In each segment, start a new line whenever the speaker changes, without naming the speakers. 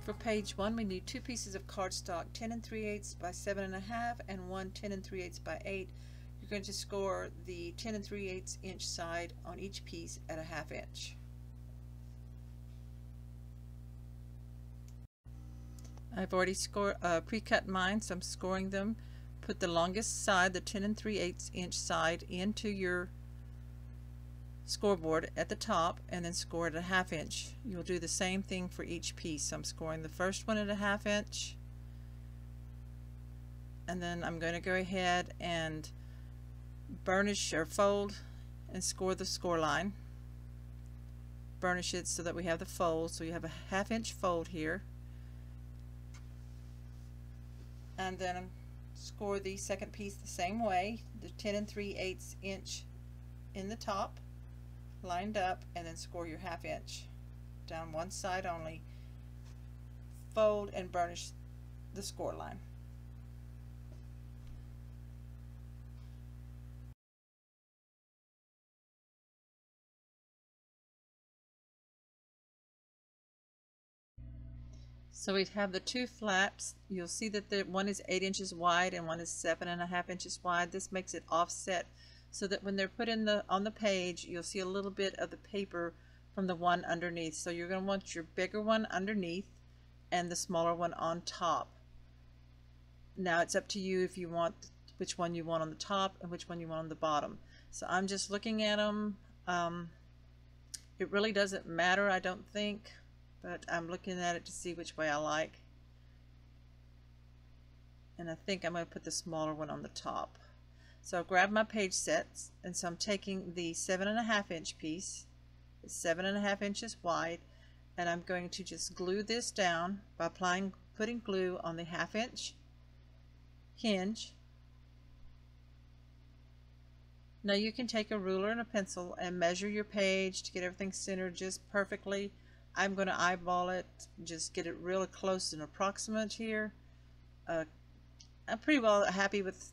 For page 1, we need 2 pieces of cardstock, 10 3/8 by 7.5 and one 10 3/8 by 8. You're going to score the 10 3/8 inch side on each piece at a 1/2 inch. I've already pre-cut mine, so I'm scoring them. Put the longest side, the 10 3/8 inch side, into your scoreboard at the top and then score it at a 1/2 inch. You'll do the same thing for each piece. So I'm scoring the first one at a 1/2 inch, and then I'm going to go ahead and burnish or fold and score the score line. Burnish it so that we have the fold, so you have a 1/2 inch fold here, and then score the second piece the same way, the 10 3/8 inch in the top, lined up, and then score your 1/2 inch down one side only, fold and burnish the score line. So we have the two flaps. You'll see that one is 8 inches wide and one is 7.5 inches wide. This makes it offset so that when they're put in on the page, you'll see a little bit of the paper from the one underneath. So you're going to want your bigger one underneath and the smaller one on top. Now it's up to you if you want which one you want on the top and which one you want on the bottom. So I'm just looking at them. It really doesn't matter, I don't think, but I'm looking at it to see which way I like. And I think I'm going to put the smaller one on the top. So I'll grab my page sets, and so I'm taking the 7.5 inch piece, it's 7.5 inches wide, and I'm going to just glue this down by putting glue on the 1/2 inch hinge. Now you can take a ruler and a pencil and measure your page to get everything centered just perfectly. I'm going to eyeball it, just get it really close and approximate here. I'm pretty well happy with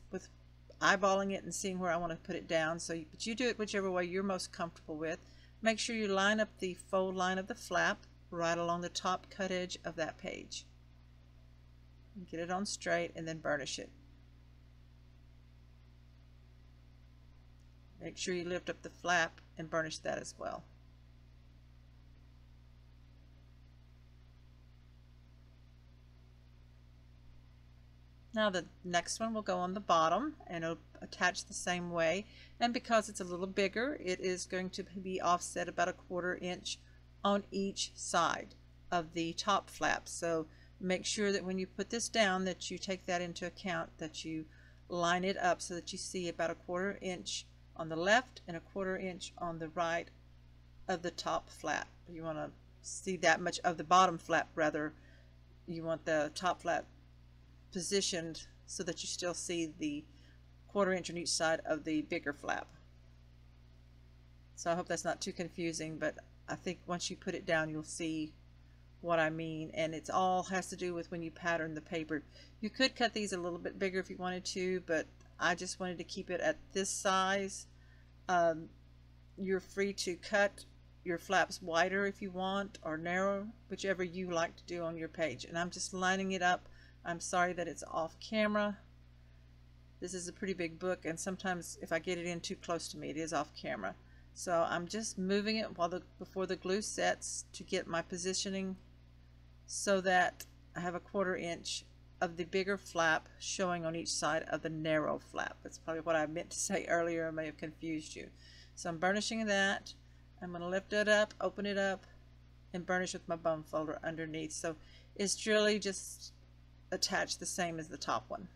eyeballing it and seeing where I want to put it down. But you do it whichever way you're most comfortable with. Make sure you line up the fold line of the flap right along the top cut edge of that page. Get it on straight and then burnish it. Make sure you lift up the flap and burnish that as well. Now the next one will go on the bottom and it'll attach the same way, and because it's a little bigger, it is going to be offset about a 1/4 inch on each side of the top flap. So make sure that when you put this down that you take that into account, that you line it up so that you see about a 1/4 inch on the left and a 1/4 inch on the right of the top flap. You want to see that much of the bottom flap, rather. You want the top flap positioned so that you still see the 1/4 inch on each side of the bigger flap. So I hope that's not too confusing, but I think once you put it down you'll see what I mean, and it all has to do with when you pattern the paper. You could cut these a little bit bigger if you wanted to, but I just wanted to keep it at this size. You're free to cut your flaps wider if you want, or narrow, whichever you like to do on your page. And I'm just lining it up. I'm sorry that it's off camera. This is a pretty big book, and sometimes if I get it in too close to me, it is off camera. So I'm just moving it before the glue sets to get my positioning so that I have a 1/4 inch of the bigger flap showing on each side of the narrow flap. That's probably what I meant to say earlier. I may have confused you. So I'm burnishing that. I'm going to lift it up, open it up, and burnish with my bone folder underneath. So it's really just attached the same as the top one.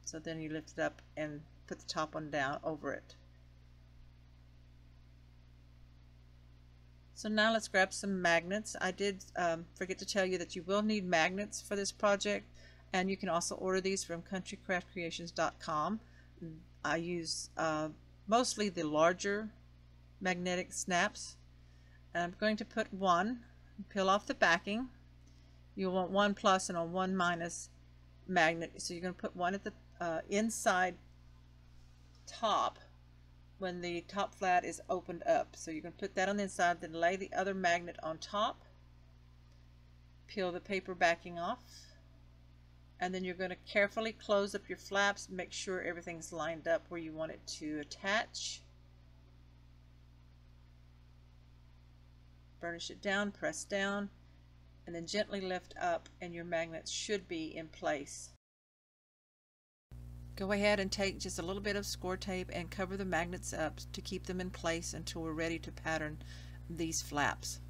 So then you lift it up and put the top one down over it. So now let's grab some magnets. I did forget to tell you that you will need magnets for this project, and you can also order these from countrycraftcreations.com. I use mostly the larger magnetic snaps, and I'm going to put one, peel off the backing. You'll want 1 plus and a 1 minus magnet, so you're going to put one at the inside top when the top flat is opened up. So you're going to put that on the inside, then lay the other magnet on top, Peel the paper backing off, and then you're going to carefully close up your flaps. Make sure everything's lined up where you want it to attach. Burnish it down, press down, and then gently lift up, and your magnets should be in place. Go ahead and take just a little bit of score tape and cover the magnets up to keep them in place until we're ready to pattern these flaps.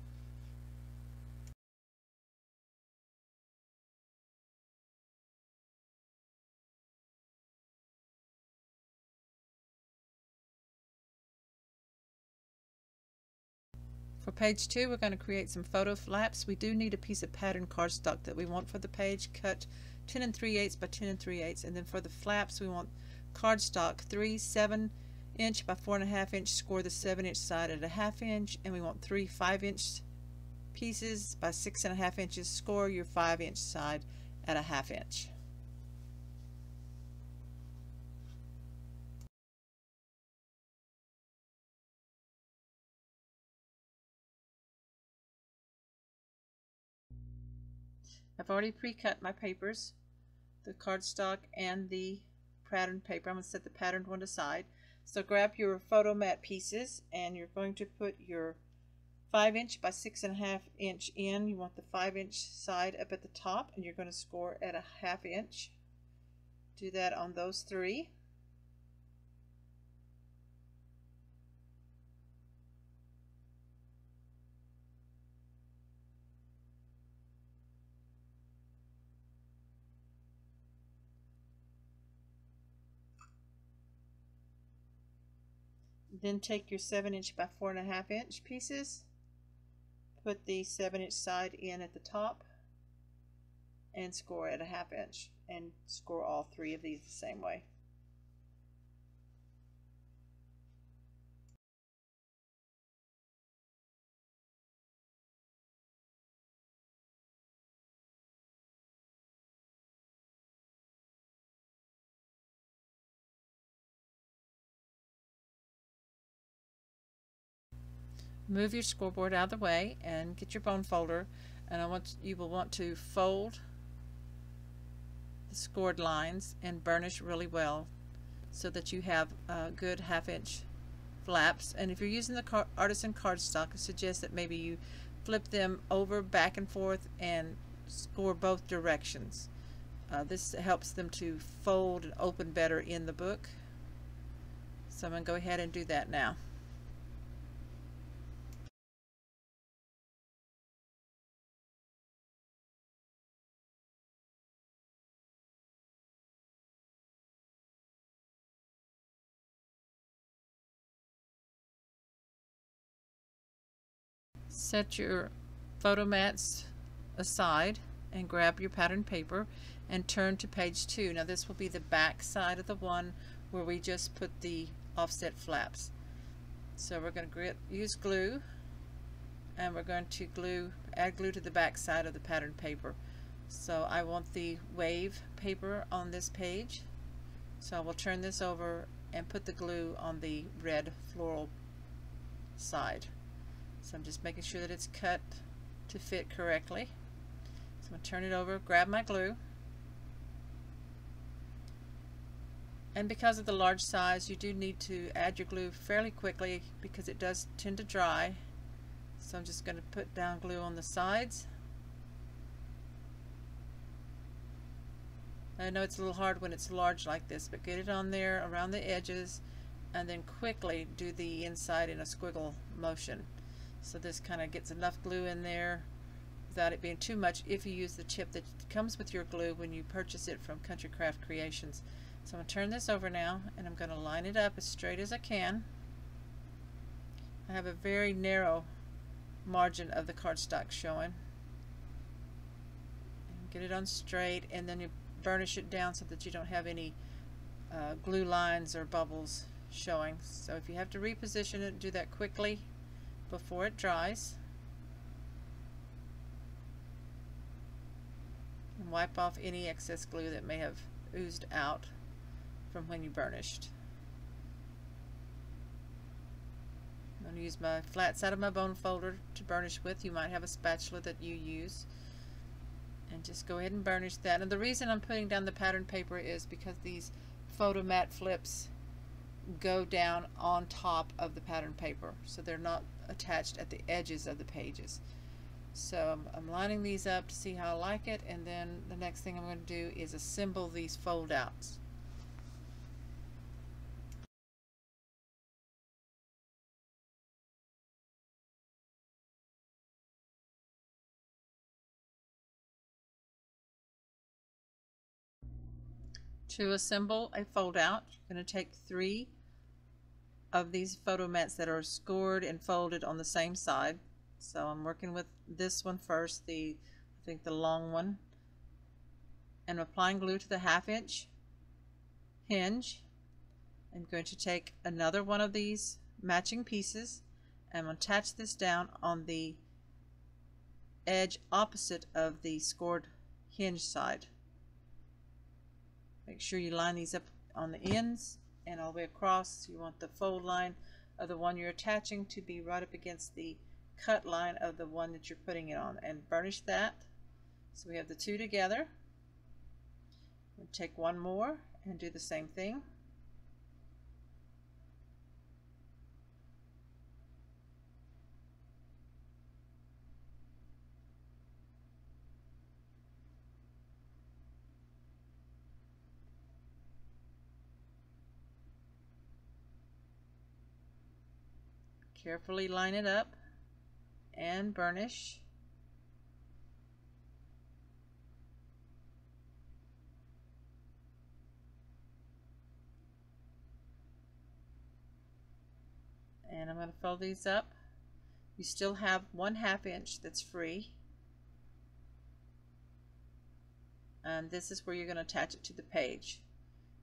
For page 2, we're going to create some photo flaps. We do need a piece of pattern cardstock that we want for the page, cut 10 3/8 by 10 3/8, and then for the flaps we want cardstock 3 7" by 4.5" score the 7" side at a 1/2 inch, and we want 3 5" pieces by 6.5 inches, score your 5" side at a 1/2 inch. I've already pre-cut my papers, the cardstock and the patterned paper. I'm going to set the patterned one aside. So grab your photo mat pieces, and you're going to put your 5" by 6.5 inch in. You want the 5" side up at the top, and you're going to score at a 1/2 inch. Do that on those 3. Then take your 7" by 4.5 pieces, put the 7" side in at the top, and score at a 1/2 inch, and score all 3 of these the same way. Move your scoreboard out of the way and get your bone folder, and you will want to fold the scored lines and burnish really well so that you have good 1/2 inch flaps. And if you're using the artisan cardstock, I suggest that maybe you flip them over back and forth and score both directions. This helps them to fold and open better in the book. So I'm going to go ahead and do that now. Set your photo mats aside and grab your pattern paper and turn to page 2. Now this will be the back side of the one where we just put the offset flaps. So we're going to use glue, and we're going to add glue to the back side of the pattern paper. So I want the wave paper on this page, so I will turn this over and put the glue on the red floral side. So I'm just making sure that it's cut to fit correctly. So I'm going to turn it over, grab my glue, and because of the large size you do need to add your glue fairly quickly because it does tend to dry. So I'm just going to put down glue on the sides. I know it's a little hard when it's large like this, but get it on there around the edges and then quickly do the inside in a squiggle motion. So this kind of gets enough glue in there without it being too much if you use the tip that comes with your glue when you purchase it from Country Craft Creations. So I'm going to turn this over now, and I'm going to line it up as straight as I can. I have a very narrow margin of the cardstock showing. Get it on straight, and then you burnish it down so that you don't have any glue lines or bubbles showing. So if you have to reposition it, do that quickly before it dries. And wipe off any excess glue that may have oozed out from when you burnished. I'm going to use my flat side of my bone folder to burnish with. You might have a spatula that you use. And just go ahead and burnish that. And the reason I'm putting down the pattern paper is because these photo mat flips go down on top of the pattern paper, so they're not attached at the edges of the pages. So I'm lining these up to see how I like it, and then the next thing I'm going to do is assemble these fold outs. To assemble a fold out, you're going to take 3 of these photo mats that are scored and folded on the same side. So I'm working with this one first, I think the long one, and applying glue to the 1/2 inch hinge. I'm going to take another one of these matching pieces and attach this down on the edge opposite of the scored hinge side. Make sure you line these up on the ends and all the way across. You want the fold line of the one you're attaching to be right up against the cut line of the one that you're putting it on, and burnish that. So we have the 2 together. We'll take one more and do the same thing. Carefully line it up and burnish. And I'm going to fold these up. You still have 1/2 inch that's free, and this is where you're going to attach it to the page.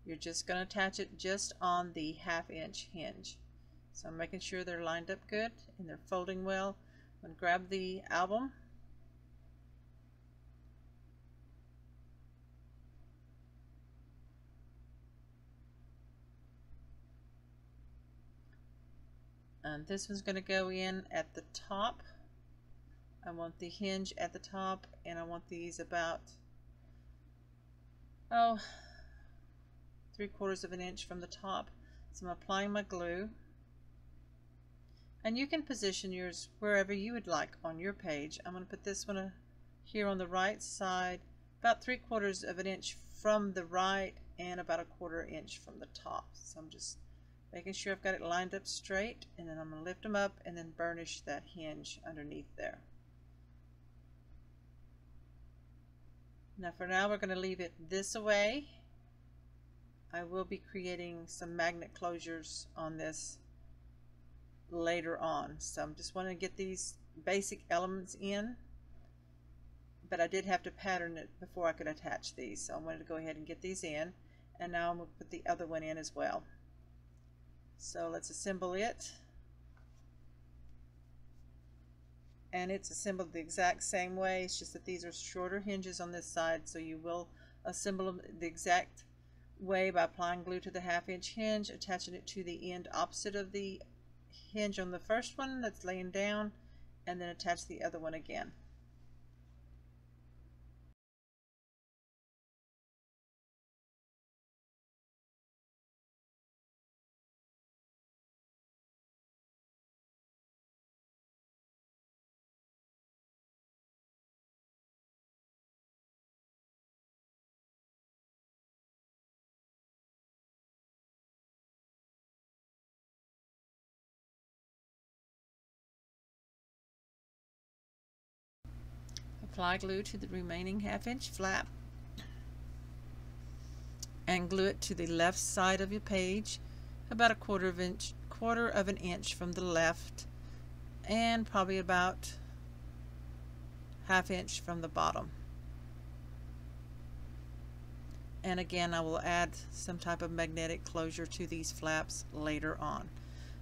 You're just going to attach it just on the 1/2 inch hinge. So I'm making sure they're lined up good and they're folding well. I'm going to grab the album and this one's going to go in at the top. I want the hinge at the top, and I want these about 3/4 of an inch from the top. So I'm applying my glue, and you can position yours wherever you would like on your page. I'm going to put this one here on the right side, about 3/4 of an inch from the right and about 1/4 inch from the top. So I'm just making sure I've got it lined up straight, and then I'm going to lift them up and then burnish that hinge underneath there. Now for now we're going to leave it this way. I will be creating some magnet closures on this later on, so I'm just wanting to get these basic elements in, but I did have to pattern it before I could attach these, so I wanted to go ahead and get these in, and now I'm going to put the other one in as well. So let's assemble it, and it's assembled the exact same way. It's just that these are shorter hinges on this side, so you will assemble them the exact way by applying glue to the 1/2 inch hinge, attaching it to the end opposite of the hinge on the first one that's laying down, and then attach the other one again. Apply glue to the remaining 1/2 inch flap and glue it to the left side of your page, about 1/4 of an inch from the left, and probably about 1/2 inch from the bottom. And again, I will add some type of magnetic closure to these flaps later on.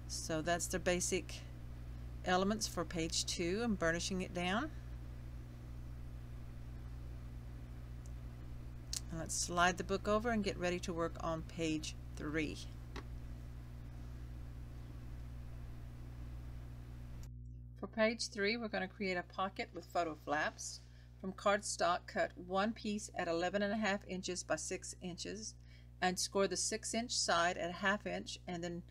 So that's the basic elements for page 2. I'm burnishing it down. And let's slide the book over and get ready to work on page 3. For page 3, we're going to create a pocket with photo flaps. From cardstock, cut one piece at 11.5 inches by 6 inches and score the 6-inch side at a 1/2 inch, and then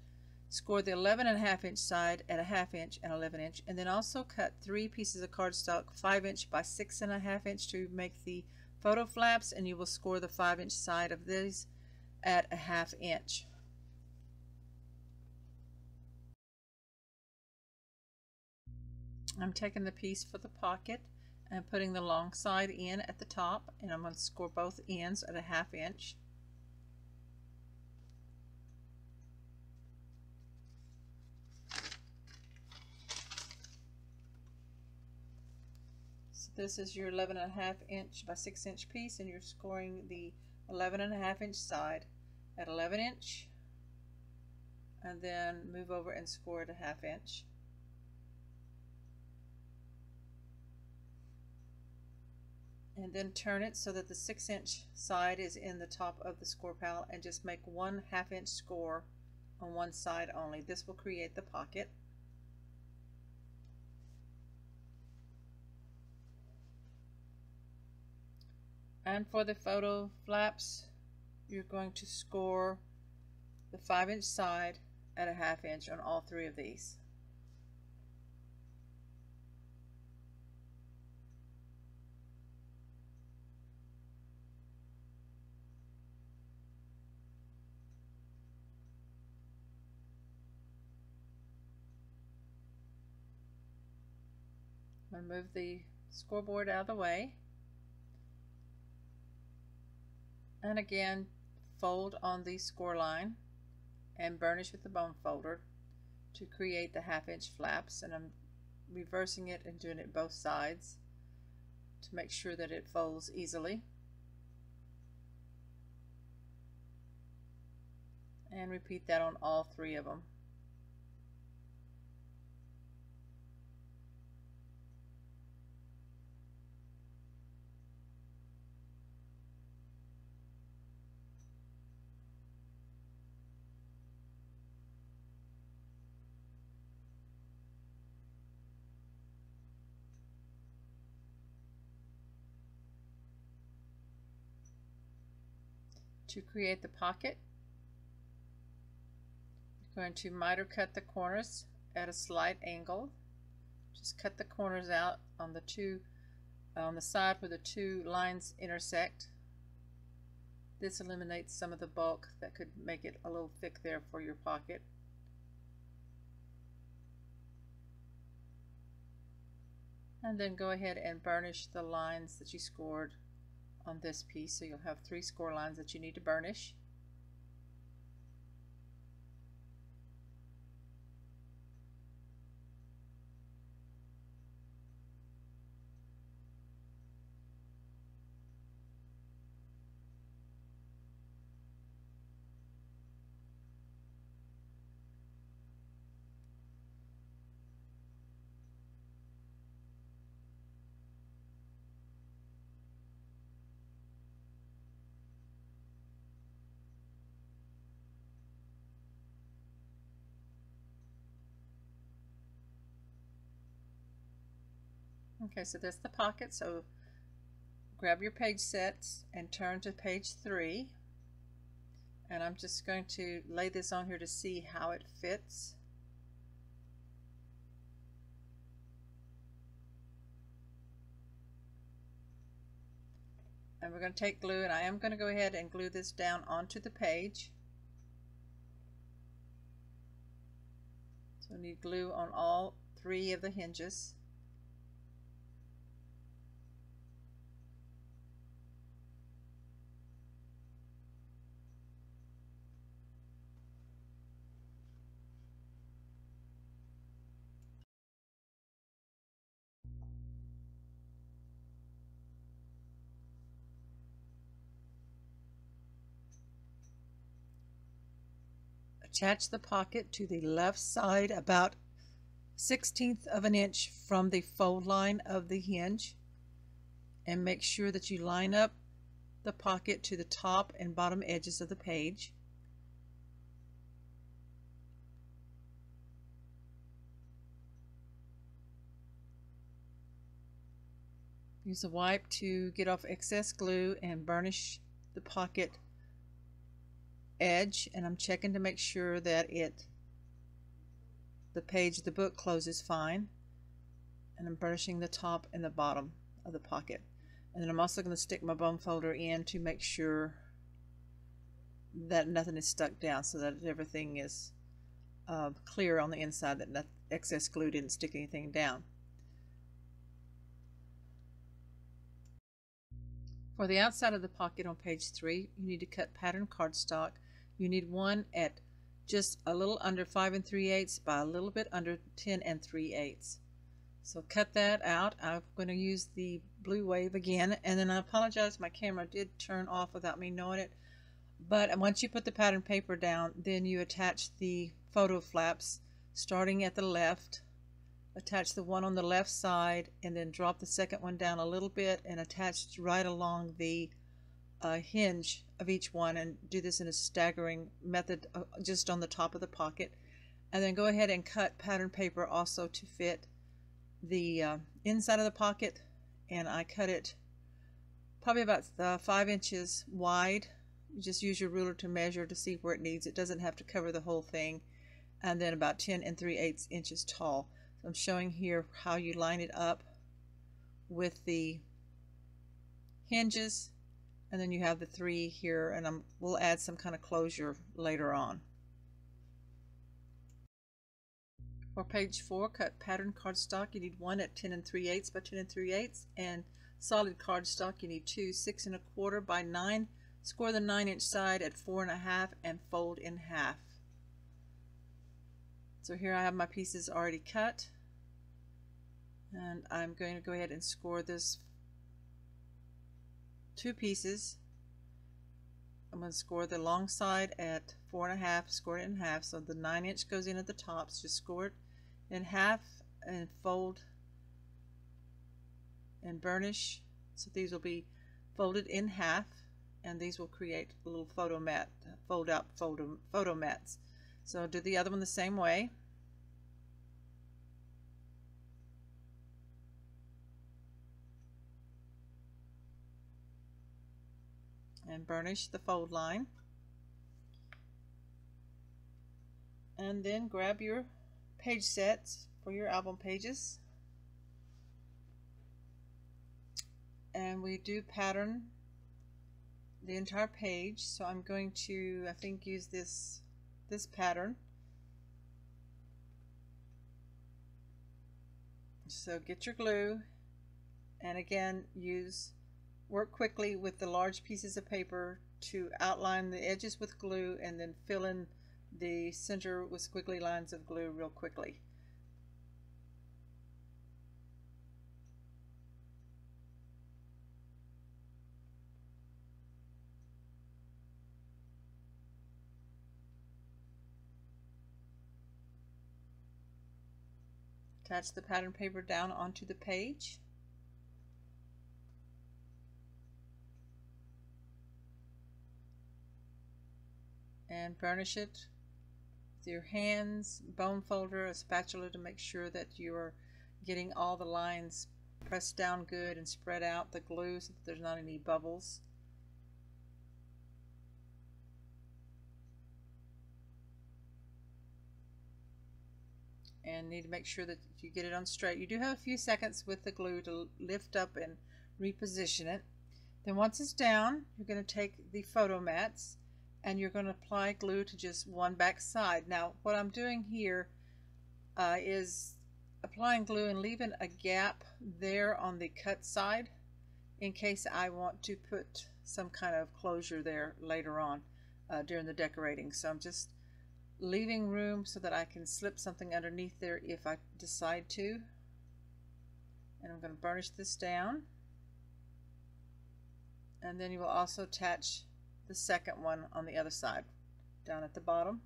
score the 11.5 inch side at a 1/2 inch and 11 inch, and then also cut 3 pieces of cardstock 5 inch by 6.5 inch to make the photo flaps, and you will score the 5-inch side of these at a 1/2 inch. I'm taking the piece for the pocket and putting the long side in at the top, and I'm going to score both ends at a 1/2 inch. So this is your 11.5 inch by 6 inch piece, and you're scoring the 11.5 inch side at 11 inch, and then move over and score at a 1/2 inch. And then turn it so that the 6-inch side is in the top of the score pal, and just make one 1/2 inch score on one side only. This will create the pocket. And for the photo flaps, you're going to score the 5-inch side at a 1/2 inch on all 3 of these. I'm going to move the scoreboard out of the way, and again fold on the score line and burnish with the bone folder to create the 1/2 inch flaps, and I'm reversing it and doing it both sides to make sure that it folds easily, and repeat that on all 3 of them. To create the pocket, you're going to miter cut the corners at a slight angle. Just cut the corners out on the side where the 2 lines intersect. This eliminates some of the bulk that could make it a little thick there for your pocket. And then go ahead and burnish the lines that you scored on this piece, so you'll have 3 score lines that you need to burnish. Okay, so that's the pocket. So grab your page sets and turn to page 3, and I'm just going to lay this on here to see how it fits. And we're going to take glue, and I am going to go ahead and glue this down onto the page. So we need glue on all 3 of the hinges. Attach the pocket to the left side about 1/16 of an inch from the fold line of the hinge, and make sure that you line up the pocket to the top and bottom edges of the page. Use a wipe to get off excess glue and burnish the pocket edge, and I'm checking to make sure that the page of the book closes fine, and I'm burnishing the top and the bottom of the pocket. And then I'm also going to stick my bone folder in to make sure that nothing is stuck down, so that everything is clear on the inside, that excess glue didn't stick anything down. For the outside of the pocket on page 3, you need to cut pattern cardstock. You need one at just a little under 5 3/8 by a little bit under 10 3/8. So cut that out. I'm going to use the blue wave again, and then I apologize, my camera did turn off without me knowing it. But once you put the pattern paper down, then you attach the photo flaps starting at the left. Attach the one on the left side, and then drop the second one down a little bit and attach right along the hinge of each one, and do this in a staggering method just on the top of the pocket. And then go ahead and cut pattern paper also to fit the inside of the pocket, and I cut it probably about 5 inches wide. You just use your ruler to measure to see where it needs. It doesn't have to cover the whole thing. And then about 10 3/8 inches tall. So I'm showing here how you line it up with the hinges, and then you have the 3 here, and we'll add some kind of closure later on. For page 4, cut pattern cardstock. You need one at 10 3/8 by 10 3/8, and solid cardstock you need 2 6 1/4 by 9. Score the 9-inch side at 4 1/2 and fold in half. So here I have my pieces already cut, and I'm going to go ahead and score this 2 pieces. I'm going to score the long side at 4 1/2, score it in half, so the 9-inch goes in at the top. So just score it in half and fold and burnish. So these will be folded in half, and these will create a little photo mat, fold out photo mats. So do the other one the same way. And burnish the fold line. And then grab your page sets for your album pages. And we do pattern the entire page. So I'm going to, I think, use this pattern. So get your glue, and again work quickly with the large pieces of paper to outline the edges with glue, and then fill in the center with squiggly lines of glue real quickly. Attach the pattern paper down onto the page. And burnish it with your hands, bone folder, a spatula to make sure that you are getting all the lines pressed down good and spread out the glue so that there's not any bubbles. And need to make sure that you get it on straight. You do have a few seconds with the glue to lift up and reposition it. Then once it's down, you're going to take the photo mats and you're going to apply glue to just one back side. Now what I'm doing here is applying glue and leaving a gap there on the cut side in case I want to put some kind of closure there later on during the decorating. So I'm just leaving room so that I can slip something underneath there if I decide to. And I'm going to burnish this down, and then you will also attach the second one on the other side down at the bottom.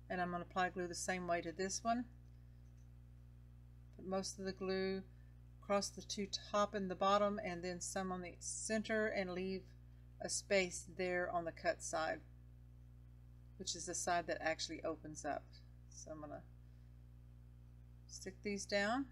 And I'm going to apply glue the same way to this one. Put most of the glue across the two top and the bottom, and then some on the center, and leave a space there on the cut side, which is the side that actually opens up. So I'm going to stick these down.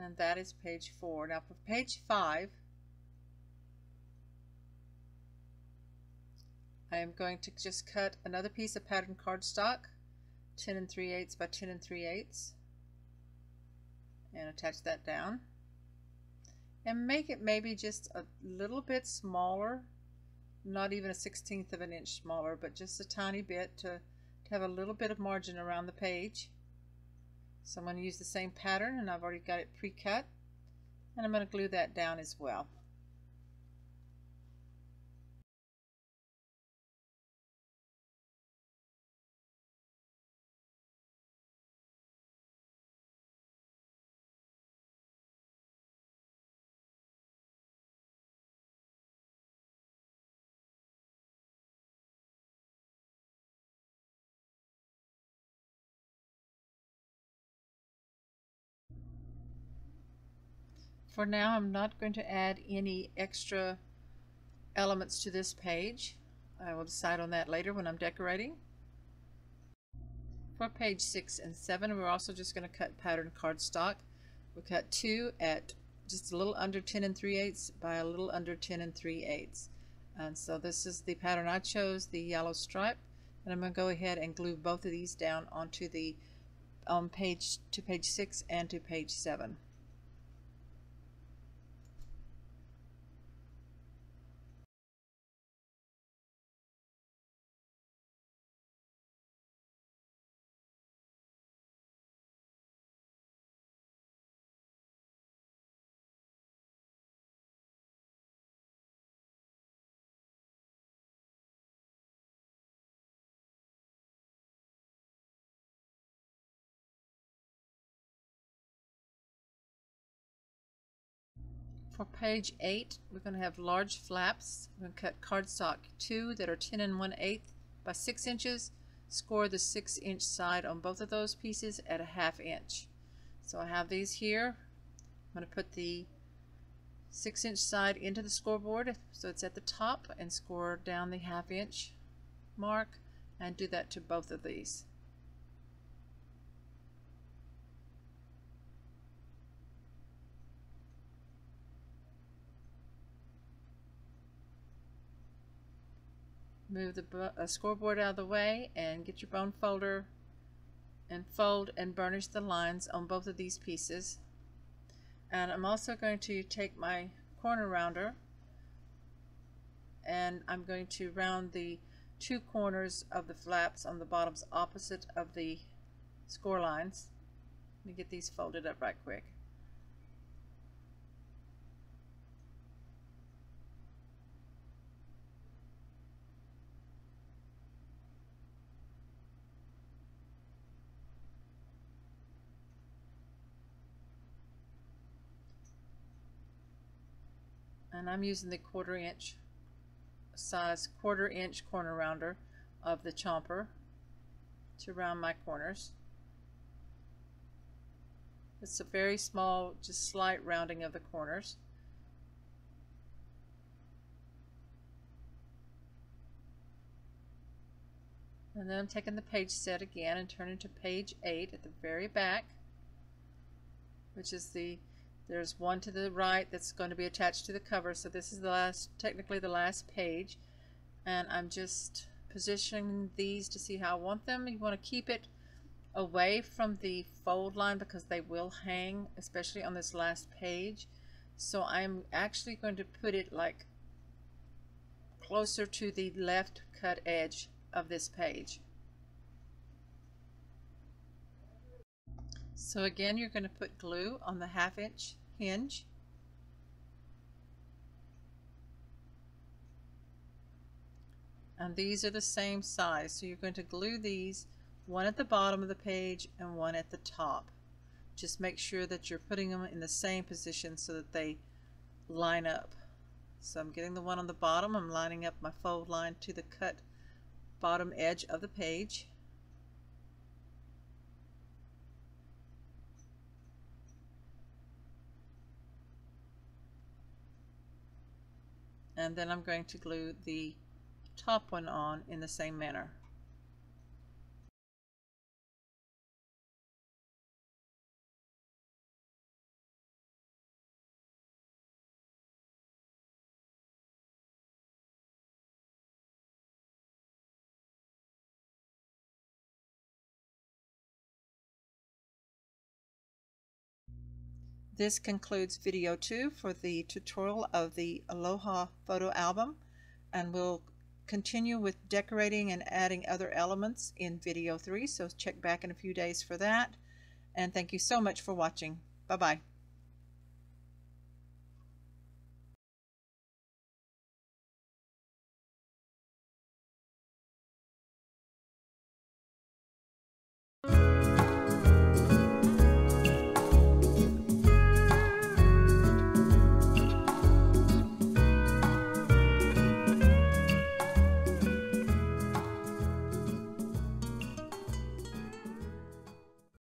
And that is page 4. Now for page 5, I am going to just cut another piece of pattern cardstock, 10 3/8 by 10 3/8, and attach that down. And make it maybe just a little bit smaller, not even a 1/16 of an inch smaller, but just a tiny bit to have a little bit of margin around the page. So I'm going to use the same pattern, and I've already got it pre-cut, and I'm going to glue that down as well. For now, I'm not going to add any extra elements to this page. I will decide on that later when I'm decorating. For page 6 and 7, we're also just going to cut pattern cardstock. We'll cut 2 at just a little under 10 3/8 by a little under 10 3/8. And so this is the pattern I chose, the yellow stripe. And I'm going to go ahead and glue both of these down onto the page 6 and to page 7. For page 8, we're going to have large flaps. We're going to cut cardstock 2 that are 10 1/8 by 6 inches. Score the 6-inch side on both of those pieces at a 1/2 inch. So I have these here. I'm going to put the 6-inch side into the scoreboard so it's at the top, and score down the 1/2 inch mark, and do that to both of these. Move the scoreboard out of the way and get your bone folder and fold and burnish the lines on both of these pieces. And I'm also going to take my corner rounder, and I'm going to round the 2 corners of the flaps on the bottoms opposite of the score lines. Let me get these folded up right quick. And I'm using the 1/4 inch size 1/4 inch corner rounder of the chomper to round my corners. It's a very small, just slight rounding of the corners. And then I'm taking the page set again and turning to page 8 at the very back, which is there's one to the right that's going to be attached to the cover. So this is the last, technically the last page, and I'm just positioning these to see how I want them. You want to keep it away from the fold line because they will hang, especially on this last page. So I'm actually going to put it like closer to the left cut edge of this page. So again, you're going to put glue on the 1/2 inch hinge. And these are the same size, so you're going to glue these, one at the bottom of the page and one at the top. Just make sure that you're putting them in the same position so that they line up. So I'm getting the one on the bottom, I'm lining up my fold line to the cut bottom edge of the page. And then I'm going to glue the top one on in the same manner. This concludes video 2 for the tutorial of the Aloha photo album, and we'll continue with decorating and adding other elements in video 3, so check back in a few days for that. And thank you so much for watching. Bye-bye.